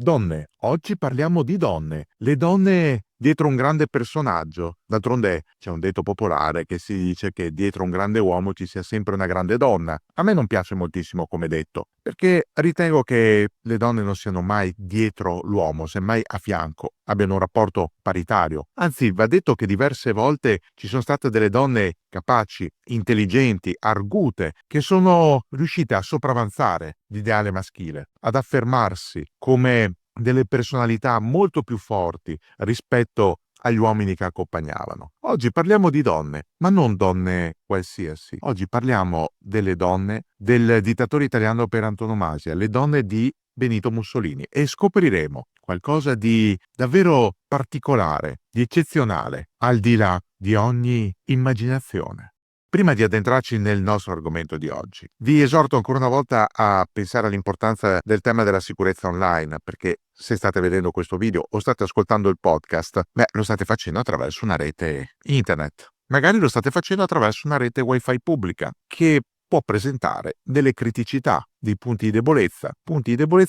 Donne, oggi parliamo di donne, le donne dietro un grande personaggio. D'altronde c'è un detto popolare che si dice che dietro un grande uomo ci sia sempre una grande donna. A me non piace moltissimo come detto, perché ritengo che le donne non siano mai dietro l'uomo, semmai a fianco, abbiano un rapporto paritario. Anzi, va detto che diverse volte ci sono state delle donne capaci, intelligenti, argute, che sono riuscite a sopravanzare l'ideale maschile, ad affermarsi come delle personalità molto più forti rispetto agli uomini che accompagnavano. Oggi parliamo di donne, ma non donne qualsiasi. Oggi parliamo delle donne del dittatore italiano per antonomasia, le donne di Benito Mussolini, e scopriremo qualcosa di davvero particolare, di eccezionale, al di là di ogni immaginazione. Prima di addentrarci nel nostro argomento di oggi, vi esorto ancora una volta a pensare all'importanza del tema della sicurezza online, perché se state vedendo questo video o state ascoltando il podcast, lo state facendo attraverso una rete internet. Magari lo state facendo attraverso una rete wifi pubblica che può presentare delle criticità, dei punti di debolezza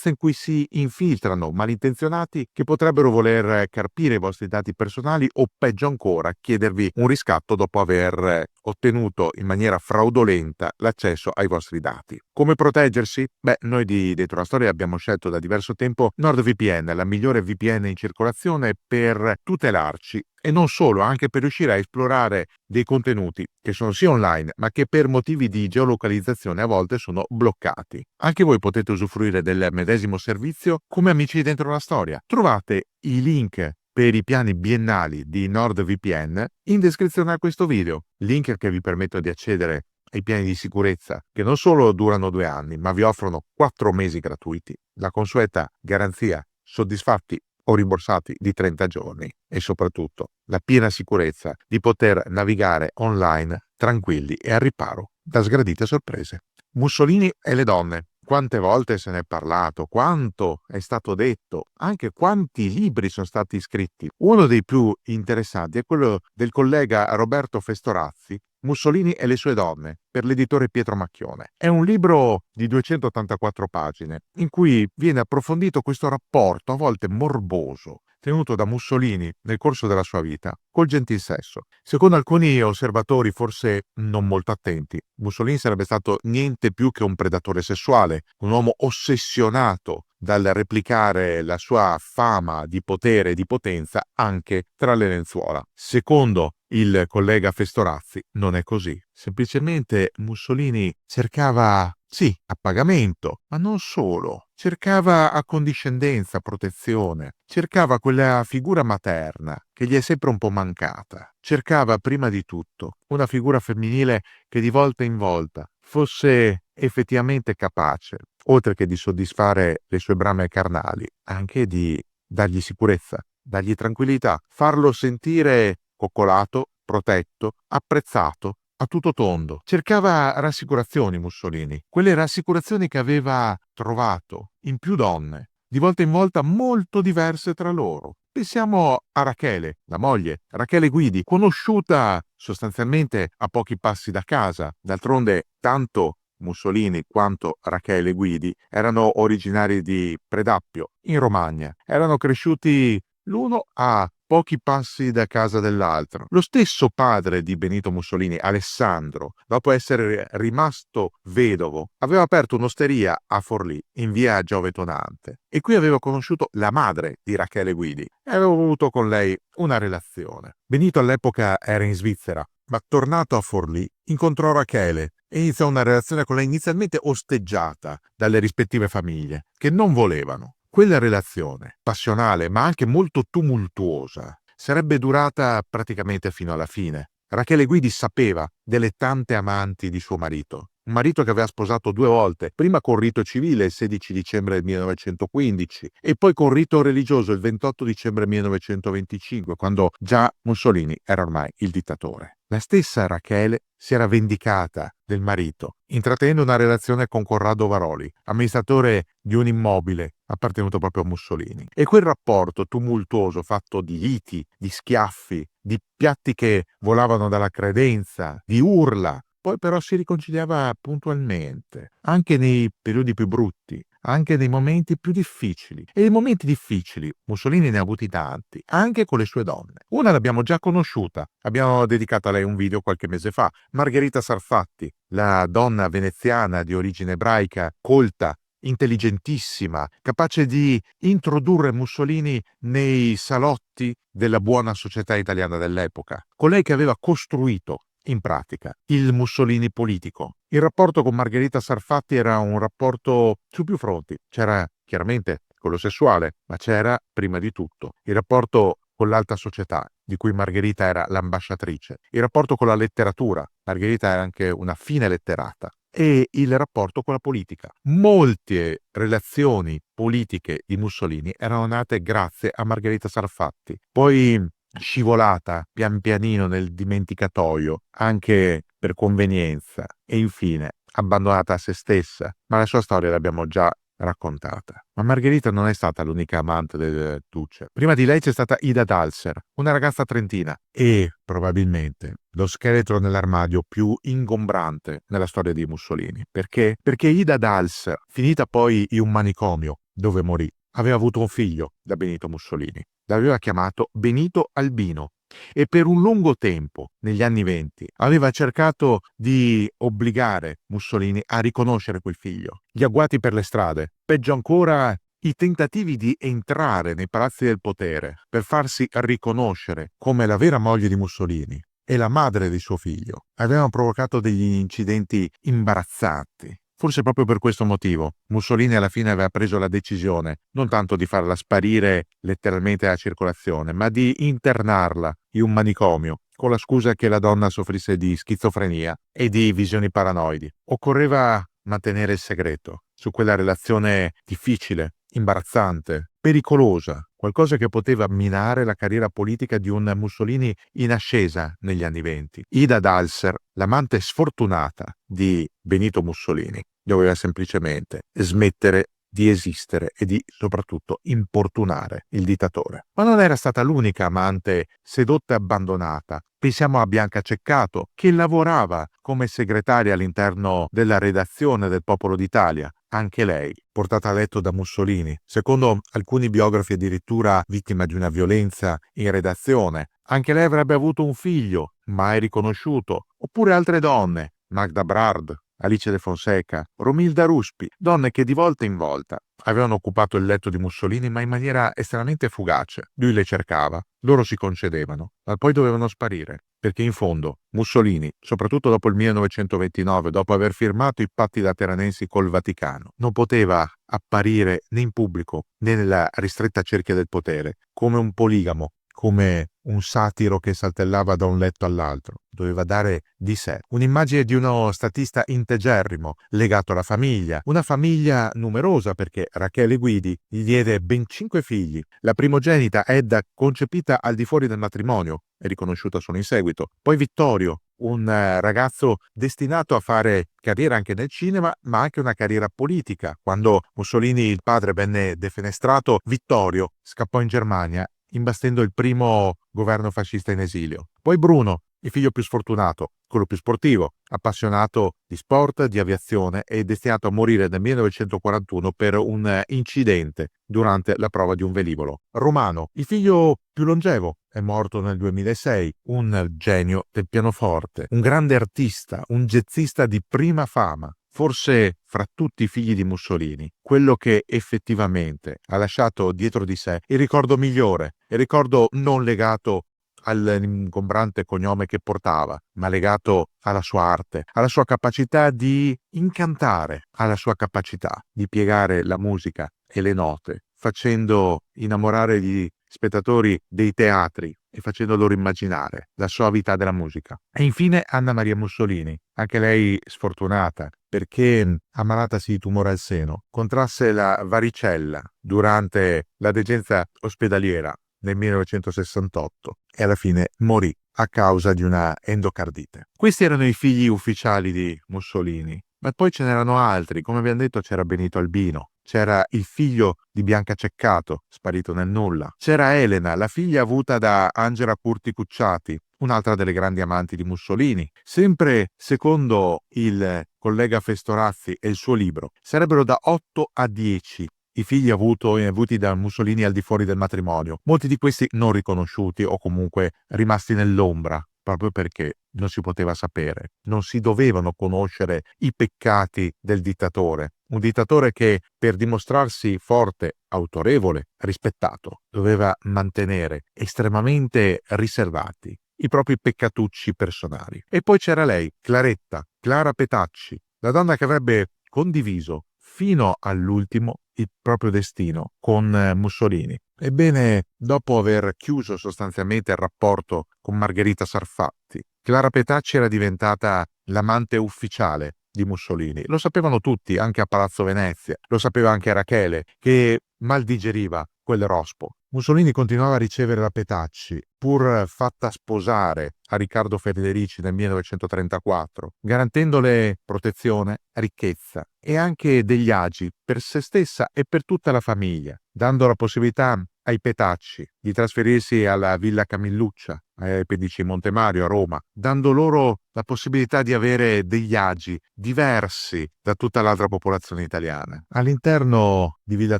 in cui si infiltrano malintenzionati che potrebbero voler carpire i vostri dati personali o peggio ancora chiedervi un riscatto dopo aver ottenuto in maniera fraudolenta l'accesso ai vostri dati. Come proteggersi? Noi di Dentro la Storia abbiamo scelto da diverso tempo NordVPN, la migliore VPN in circolazione per tutelarci e non solo, anche per riuscire a esplorare dei contenuti che sono sì online, ma che per motivi di geolocalizzazione a volte sono bloccati. Anche voi potete usufruire del medesimo servizio come amici di Dentro la Storia. Trovate i link per i piani biennali di NordVPN in descrizione a questo video, link che vi permettono di accedere ai piani di sicurezza che non solo durano 2 anni, ma vi offrono 4 mesi gratuiti, la consueta garanzia soddisfatti o rimborsati di 30 giorni e soprattutto la piena sicurezza di poter navigare online tranquilli e al riparo da sgradite sorprese. Mussolini e le donne. Quante volte se ne è parlato, quanto è stato detto, anche quanti libri sono stati scritti. Uno dei più interessanti è quello del collega Roberto Festorazzi, Mussolini e le sue donne, per l'editore Pietro Macchione. È un libro di 284 pagine in cui viene approfondito questo rapporto, a volte morboso, tenuto da Mussolini nel corso della sua vita col gentilsesso. Secondo alcuni osservatori, forse non molto attenti, Mussolini sarebbe stato niente più che un predatore sessuale, un uomo ossessionato dal replicare la sua fama di potere e di potenza anche tra le lenzuola. Secondo il collega Festorazzi non è così. Semplicemente Mussolini cercava, sì, appagamento, ma non solo. Cercava accondiscendenza, protezione. Cercava quella figura materna che gli è sempre un po' mancata. Cercava prima di tutto una figura femminile che di volta in volta fosse effettivamente capace, oltre che di soddisfare le sue brame carnali, anche di dargli sicurezza, dargli tranquillità, farlo sentire coccolato, protetto, apprezzato, a tutto tondo. Cercava rassicurazioni Mussolini, quelle rassicurazioni che aveva trovato in più donne, di volta in volta molto diverse tra loro. Pensiamo a Rachele, la moglie, Rachele Guidi, conosciuta sostanzialmente a pochi passi da casa. D'altronde, tanto Mussolini quanto Rachele Guidi erano originari di Predappio, in Romagna. Erano cresciuti l'uno a pochi passi da casa dell'altro. Lo stesso padre di Benito Mussolini, Alessandro, dopo essere rimasto vedovo, aveva aperto un'osteria a Forlì, in via Giove Tonante, e qui aveva conosciuto la madre di Rachele Guidi e aveva avuto con lei una relazione. Benito all'epoca era in Svizzera, ma tornato a Forlì incontrò Rachele e iniziò una relazione con lei inizialmente osteggiata dalle rispettive famiglie, che non volevano. Quella relazione, passionale ma anche molto tumultuosa, sarebbe durata praticamente fino alla fine. Rachele Guidi sapeva delle tante amanti di suo marito. Un marito che aveva sposato 2 volte, prima con rito civile il 16 dicembre del 1915 e poi con rito religioso il 28 dicembre 1925, quando già Mussolini era ormai il dittatore. La stessa Rachele si era vendicata del marito, intrattenendo una relazione con Corrado Varoli, amministratore di un immobile appartenuto proprio a Mussolini. E quel rapporto tumultuoso, fatto di liti, di schiaffi, di piatti che volavano dalla credenza, di urla, poi però si riconciliava puntualmente, anche nei periodi più brutti, anche nei momenti più difficili. E i momenti difficili Mussolini ne ha avuti tanti, anche con le sue donne. Una l'abbiamo già conosciuta, abbiamo dedicato a lei un video qualche mese fa, Margherita Sarfatti, la donna veneziana di origine ebraica, colta, intelligentissima, capace di introdurre Mussolini nei salotti della buona società italiana dell'epoca. Colei che aveva costruito in pratica il Mussolini politico. Il rapporto con Margherita Sarfatti era un rapporto su più fronti. C'era chiaramente quello sessuale, ma c'era prima di tutto il rapporto con l'alta società, di cui Margherita era l'ambasciatrice, il rapporto con la letteratura, Margherita era anche una fine letterata, e il rapporto con la politica. Molte relazioni politiche di Mussolini erano nate grazie a Margherita Sarfatti. Poi scivolata pian pianino nel dimenticatoio, anche per convenienza, e infine abbandonata a se stessa, ma la sua storia l'abbiamo già raccontata. Ma Margherita non è stata l'unica amante del Duce. Prima di lei c'è stata Ida Dalser, una ragazza trentina, e probabilmente lo scheletro nell'armadio più ingombrante nella storia di Mussolini. Perché? Perché Ida Dalser, finita poi in un manicomio dove morì, aveva avuto un figlio da Benito Mussolini. L'aveva chiamato Benito Albino e per un lungo tempo, negli anni '20, aveva cercato di obbligare Mussolini a riconoscere quel figlio. Gli agguati per le strade, peggio ancora i tentativi di entrare nei palazzi del potere per farsi riconoscere come la vera moglie di Mussolini e la madre di suo figlio, avevano provocato degli incidenti imbarazzanti. Forse proprio per questo motivo Mussolini alla fine aveva preso la decisione non tanto di farla sparire letteralmente dalla circolazione, ma di internarla in un manicomio, con la scusa che la donna soffrisse di schizofrenia e di visioni paranoidi. Occorreva mantenere il segreto su quella relazione difficile, imbarazzante, pericolosa, qualcosa che poteva minare la carriera politica di un Mussolini in ascesa negli anni '20. Ida Dalser, l'amante sfortunata di Benito Mussolini, doveva semplicemente smettere di esistere e di soprattutto importunare il dittatore. Ma non era stata l'unica amante sedotta e abbandonata. Pensiamo a Bianca Ceccato, che lavorava come segretaria all'interno della redazione del Popolo d'Italia. Anche lei, portata a letto da Mussolini, secondo alcuni biografi addirittura vittima di una violenza in redazione. Anche lei avrebbe avuto un figlio, mai riconosciuto. Oppure altre donne, Magda Brard, Alice de Fonseca, Romilda Ruspi, donne che di volta in volta avevano occupato il letto di Mussolini ma in maniera estremamente fugace. Lui le cercava, loro si concedevano, ma poi dovevano sparire, perché in fondo Mussolini, soprattutto dopo il 1929, dopo aver firmato i patti lateranensi col Vaticano, non poteva apparire né in pubblico né nella ristretta cerchia del potere come un poligamo, come un satiro che saltellava da un letto all'altro. Doveva dare di sé un'immagine di uno statista integerrimo, legato alla famiglia, una famiglia numerosa perché Rachele Guidi gli diede ben 5 figli. La primogenita Edda, concepita al di fuori del matrimonio, è riconosciuta solo in seguito. Poi Vittorio, un ragazzo destinato a fare carriera anche nel cinema, ma anche una carriera politica. Quando Mussolini, il padre, venne defenestrato, Vittorio scappò in Germania, imbastendo il primo governo fascista in esilio. Poi Bruno, il figlio più sfortunato, quello più sportivo, appassionato di sport, di aviazione e destinato a morire nel 1941 per un incidente durante la prova di un velivolo. Romano, il figlio più longevo, è morto nel 2006, un genio del pianoforte, un grande artista, un jazzista di prima fama. Forse fra tutti i figli di Mussolini, quello che effettivamente ha lasciato dietro di sé il ricordo migliore, il ricordo non legato all'ingombrante cognome che portava, ma legato alla sua arte, alla sua capacità di incantare, alla sua capacità di piegare la musica e le note, facendo innamorare gli spettatori dei teatri e facendo loro immaginare la suavità della musica. E infine Anna Maria Mussolini, anche lei sfortunata, perché ammalatasi di tumore al seno, contrasse la varicella durante la degenza ospedaliera nel 1968 e alla fine morì a causa di una endocardite. Questi erano i figli ufficiali di Mussolini, ma poi ce n'erano altri. Come abbiamo detto, c'era Benito Albino, c'era il figlio di Bianca Ceccato, sparito nel nulla, c'era Elena, la figlia avuta da Angela Curti Cucciati, un'altra delle grandi amanti di Mussolini. Sempre secondo il collega Festorazzi e il suo libro, sarebbero da 8 a 10 i figli avuti da Mussolini al di fuori del matrimonio, molti di questi non riconosciuti o comunque rimasti nell'ombra, proprio perché non si poteva sapere, non si dovevano conoscere i peccati del dittatore. Un dittatore che per dimostrarsi forte, autorevole, rispettato, doveva mantenere estremamente riservati i propri peccatucci personali. E poi c'era lei, Clara Petacci, la donna che avrebbe condiviso fino all'ultimo il proprio destino con Mussolini. Ebbene, dopo aver chiuso sostanzialmente il rapporto con Margherita Sarfatti, Clara Petacci era diventata l'amante ufficiale di Mussolini. Lo sapevano tutti, anche a Palazzo Venezia, lo sapeva anche Rachele, che mal digeriva quel rospo. Mussolini continuava a ricevere la Petacci, pur fatta sposare a Riccardo Federici nel 1934, garantendole protezione, ricchezza e anche degli agi per se stessa e per tutta la famiglia, dando la possibilità ai Petacci di trasferirsi alla Villa Camilluccia, ai Pedici Montemario a Roma, dando loro la possibilità di avere degli agi diversi da tutta l'altra popolazione italiana. All'interno di Villa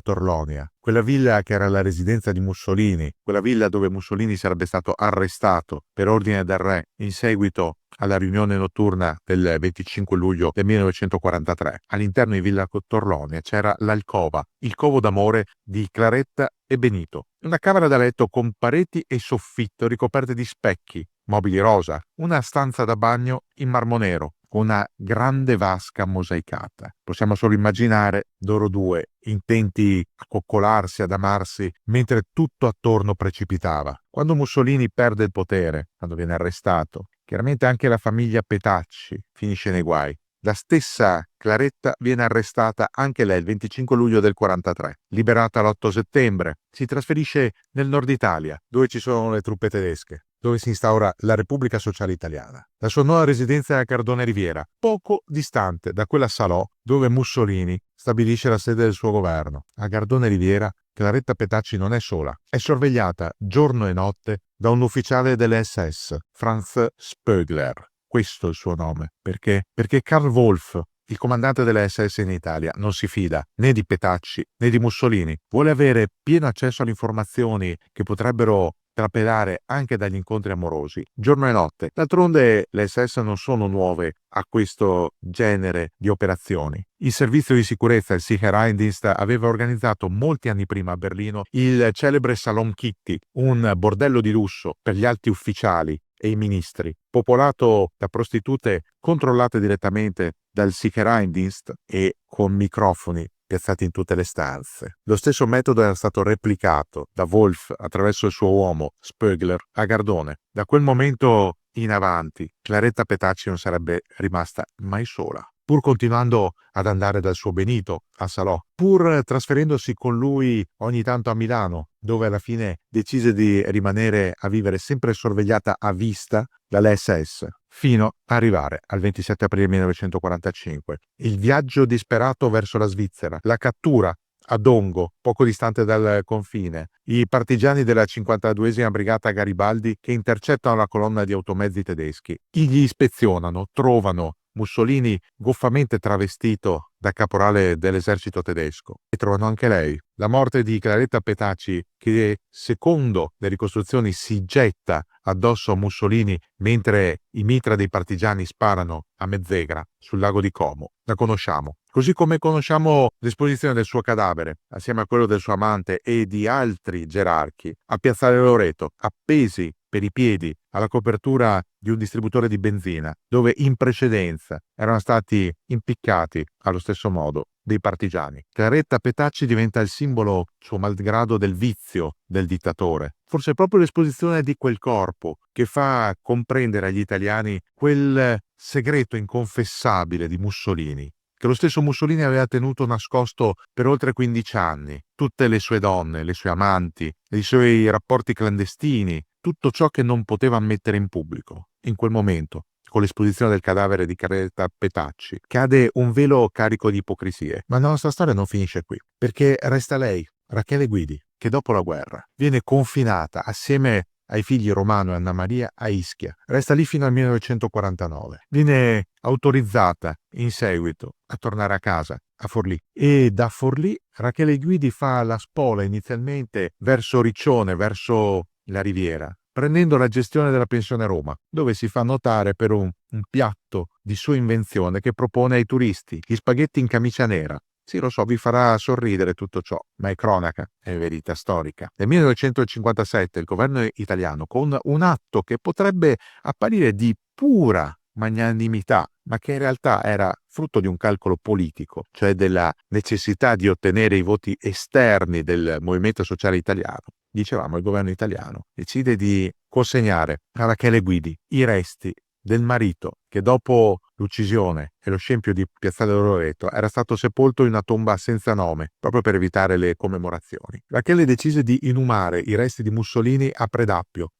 Torlonia, quella villa che era la residenza di Mussolini, quella villa dove Mussolini sarebbe stato arrestato per ordine del re in seguito alla riunione notturna del 25 luglio del 1943. All'interno di Villa Torlonia c'era l'alcova, il covo d'amore di Claretta e Benito. Una camera da letto con pareti e soffitto ricoperte di specchi, mobili rosa, una stanza da bagno in marmo nero, con una grande vasca mosaicata. Possiamo solo immaginare loro due intenti a coccolarsi, ad amarsi, mentre tutto attorno precipitava. Quando Mussolini perde il potere, quando viene arrestato, chiaramente anche la famiglia Petacci finisce nei guai. La stessa Claretta viene arrestata anche lei il 25 luglio del 43. Liberata l'8 settembre, si trasferisce nel nord Italia, dove ci sono le truppe tedesche, dove si instaura la Repubblica Sociale Italiana. La sua nuova residenza è a Gardone Riviera, poco distante da quella Salò dove Mussolini stabilisce la sede del suo governo. A Gardone Riviera Claretta Petacci non è sola, è sorvegliata giorno e notte da un ufficiale delle SS, Franz Spögler. Questo è il suo nome. Perché? Perché Karl Wolff, il comandante delle SS in Italia, non si fida né di Petacci né di Mussolini. Vuole avere pieno accesso alle informazioni che potrebbero trapelare anche dagli incontri amorosi, giorno e notte. D'altronde le SS non sono nuove a questo genere di operazioni. Il servizio di sicurezza, il Sicherheitsdienst, aveva organizzato molti anni prima a Berlino il celebre Salon Kitty, un bordello di lusso per gli alti ufficiali e i ministri, popolato da prostitute controllate direttamente dal Sicherheitsdienst e con microfoni piazzati in tutte le stanze. Lo stesso metodo era stato replicato da Wolff attraverso il suo uomo, Spögler, a Gardone. Da quel momento in avanti, Claretta Petacci non sarebbe rimasta mai sola. Pur continuando ad andare dal suo Benito a Salò, pur trasferendosi con lui ogni tanto a Milano, dove alla fine decise di rimanere a vivere sempre sorvegliata a vista dalle SS, fino ad arrivare al 27 aprile 1945. Il viaggio disperato verso la Svizzera, la cattura a Dongo, poco distante dal confine, i partigiani della 52esima Brigata Garibaldi che intercettano la colonna di automezzi tedeschi. Gli ispezionano, trovano Mussolini goffamente travestito da caporale dell'esercito tedesco e trovano anche lei. La morte di Claretta Petacci, che secondo le ricostruzioni si getta addosso a Mussolini mentre i mitra dei partigiani sparano a Mezzegra sul lago di Como, la conosciamo. Così come conosciamo l'esposizione del suo cadavere, assieme a quello del suo amante e di altri gerarchi, a Piazzale Loreto, appesi per i piedi alla copertura di un distributore di benzina, dove in precedenza erano stati impiccati allo stesso modo dei partigiani. Claretta Petacci diventa il simbolo, suo malgrado, del vizio del dittatore. Forse è proprio l'esposizione di quel corpo che fa comprendere agli italiani quel segreto inconfessabile di Mussolini, che lo stesso Mussolini aveva tenuto nascosto per oltre 15 anni. Tutte le sue donne, le sue amanti, i suoi rapporti clandestini, tutto ciò che non poteva ammettere in pubblico. In quel momento, con l'esposizione del cadavere di Claretta Petacci, cade un velo carico di ipocrisie. Ma la nostra storia non finisce qui, perché resta lei, Rachele Guidi, che dopo la guerra viene confinata assieme ai figli Romano e Anna Maria a Ischia. Resta lì fino al 1949. Viene autorizzata in seguito a tornare a casa, a Forlì. E da Forlì Rachele Guidi fa la spola inizialmente verso Riccione, verso la Riviera, prendendo la gestione della pensione Roma, dove si fa notare per un piatto di sua invenzione che propone ai turisti, gli spaghetti in camicia nera. Sì, lo so, vi farà sorridere tutto ciò, ma è cronaca, è verità storica. Nel 1957 il governo italiano, con un atto che potrebbe apparire di pura magnanimità, ma che in realtà era frutto di un calcolo politico, cioè della necessità di ottenere i voti esterni del movimento sociale italiano. Dicevamo, il governo italiano decide di consegnare a Rachele Guidi i resti del marito che dopo l'uccisione e lo scempio di Piazzale Loreto era stato sepolto in una tomba senza nome, proprio per evitare le commemorazioni. Rachele decise di inumare i resti di Mussolini a Predappio,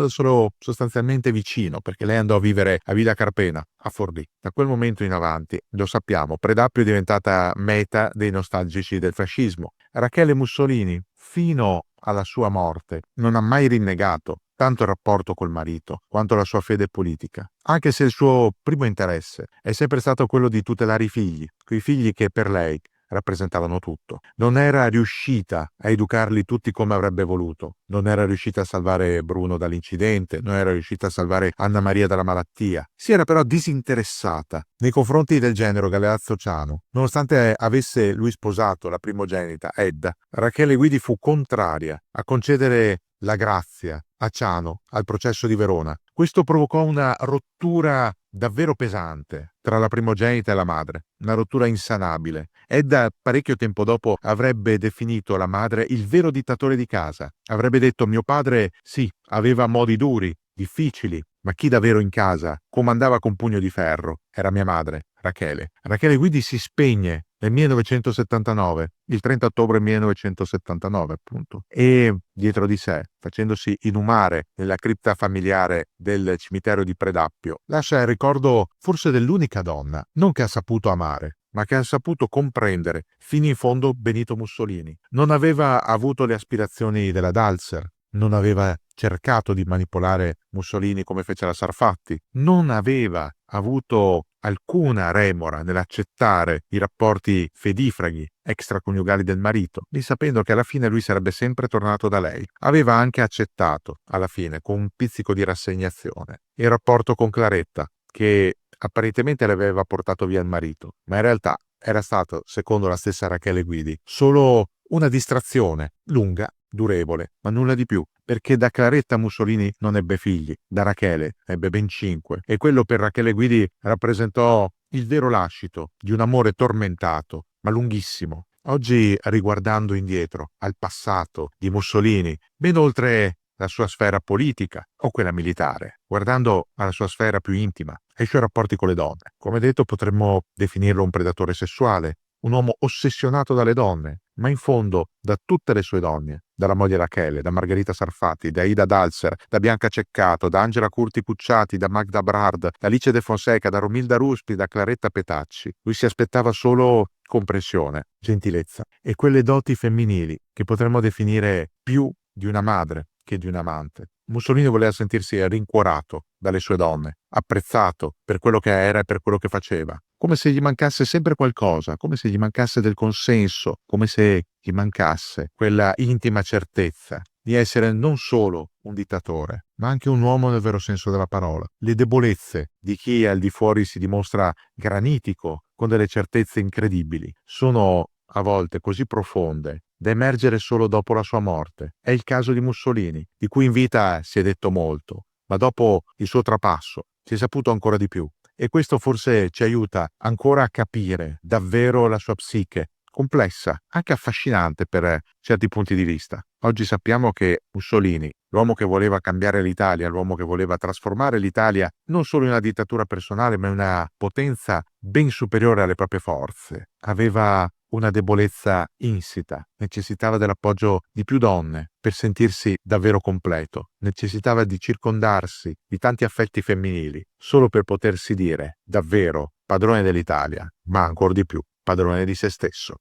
solo sostanzialmente vicino, perché lei andò a vivere a Villa Carpena, a Forlì. Da quel momento in avanti, lo sappiamo, Predappio è diventata meta dei nostalgici del fascismo. Rachele Mussolini, fino alla sua morte, non ha mai rinnegato tanto il rapporto col marito quanto la sua fede politica, anche se il suo primo interesse è sempre stato quello di tutelare i figli, quei figli che per lei rappresentavano tutto. Non era riuscita a educarli tutti come avrebbe voluto, non era riuscita a salvare Bruno dall'incidente, non era riuscita a salvare Anna Maria dalla malattia. Si era però disinteressata nei confronti del genero Galeazzo Ciano. Nonostante avesse lui sposato la primogenita, Edda, Rachele Guidi fu contraria a concedere la grazia a Ciano al processo di Verona. Questo provocò una rottura davvero pesante tra la primogenita e la madre, una rottura insanabile. Edda parecchio tempo dopo avrebbe definito la madre il vero dittatore di casa. Avrebbe detto: mio padre sì, aveva modi duri, difficili, ma chi davvero in casa comandava con pugno di ferro era mia madre, Rachele. Rachele Guidi si spegne nel 1979, il 30 ottobre 1979 appunto, e dietro di sé, facendosi inumare nella cripta familiare del cimitero di Predappio, lascia il ricordo forse dell'unica donna, non che ha saputo amare, ma che ha saputo comprendere fino in fondo Benito Mussolini. Non aveva avuto le aspirazioni della Dalser, non aveva cercato di manipolare Mussolini come fece la Sarfatti, non aveva avuto alcuna remora nell'accettare i rapporti fedifraghi extraconiugali del marito, lì sapendo che alla fine lui sarebbe sempre tornato da lei. Aveva anche accettato, alla fine, con un pizzico di rassegnazione, il rapporto con Claretta, che apparentemente le aveva portato via il marito, ma in realtà era stato, secondo la stessa Rachele Guidi, solo una distrazione lunga, durevole, ma nulla di più, perché da Claretta Mussolini non ebbe figli, da Rachele ebbe ben 5, e quello per Rachele Guidi rappresentò il vero lascito di un amore tormentato, ma lunghissimo. Oggi, riguardando indietro al passato di Mussolini, ben oltre la sua sfera politica o quella militare, guardando alla sua sfera più intima, ai suoi rapporti con le donne, come detto, potremmo definirlo un predatore sessuale, un uomo ossessionato dalle donne, ma in fondo da tutte le sue donne, dalla moglie Rachele, da Margherita Sarfatti, da Ida Dalser, da Bianca Ceccato, da Angela Curti Pucciati, da Magda Brard, da Alice De Fonseca, da Romilda Ruspi, da Claretta Petacci. Lui si aspettava solo comprensione, gentilezza e quelle doti femminili che potremmo definire più di una madre che di un amante. Mussolini voleva sentirsi rincuorato dalle sue donne, apprezzato per quello che era e per quello che faceva, come se gli mancasse sempre qualcosa, come se gli mancasse del consenso, come se gli mancasse quella intima certezza di essere non solo un dittatore, ma anche un uomo nel vero senso della parola. Le debolezze di chi al di fuori si dimostra granitico, con delle certezze incredibili, sono a volte così profonde da emergere solo dopo la sua morte. È il caso di Mussolini, di cui in vita si è detto molto, ma dopo il suo trapasso si è saputo ancora di più. E questo forse ci aiuta ancora a capire davvero la sua psiche, complessa, anche affascinante per certi punti di vista. Oggi sappiamo che Mussolini, l'uomo che voleva cambiare l'Italia, l'uomo che voleva trasformare l'Italia non solo in una dittatura personale, ma in una potenza ben superiore alle proprie forze, aveva una debolezza insita, necessitava dell'appoggio di più donne per sentirsi davvero completo, necessitava di circondarsi di tanti affetti femminili, solo per potersi dire davvero padrone dell'Italia, ma ancor di più padrone di se stesso.